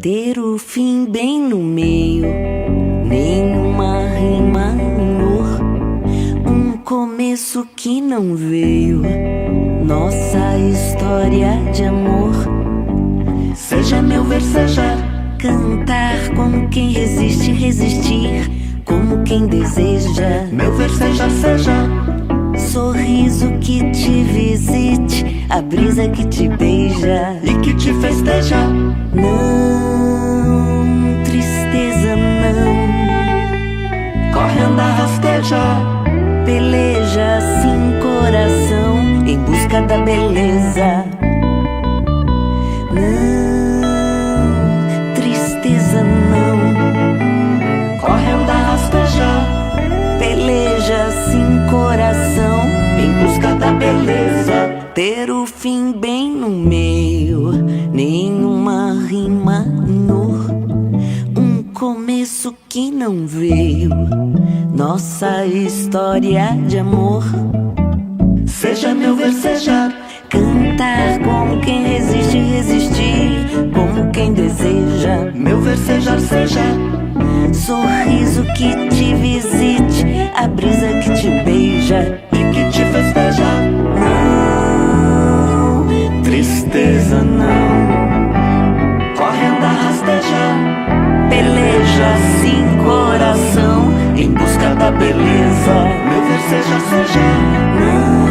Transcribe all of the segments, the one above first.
Ter o fim bem no meio, nenhuma rima um começo que não veio, nossa história de amor. Seja meu versejar, cantar como quem resiste, resistir como quem deseja. Meu versejar seja sorriso que te visite, a brisa que te beija e que te festeja. Não, tristeza não, corre, anda, rasteja, peleja assim coração em busca da beleza. Não, tristeza não, corre, anda, rasteja, peleja assim coração em busca da beleza. Ter o fim bem no meio, nenhuma rima um começo que não veio, nossa história de amor. Seja meu versejar, cantar como quem resiste, resistir como quem deseja. Meu versejar seja sorriso que te visite, a brisa que te beija e que te festeja. Não, tristeza não, corre, anda, rasteja, peleja sim coração em busca da beleza. Meu versejar seja não,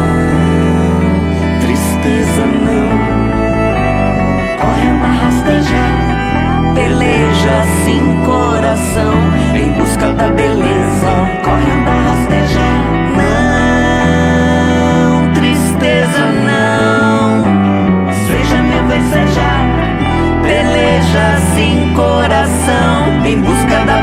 tristeza não, corre, anda, rasteja, peleja sim coração em busca da beleza. Corre, anda, rasteja, não, tristeza não, seja meu versejar, peleja sim coração em busca da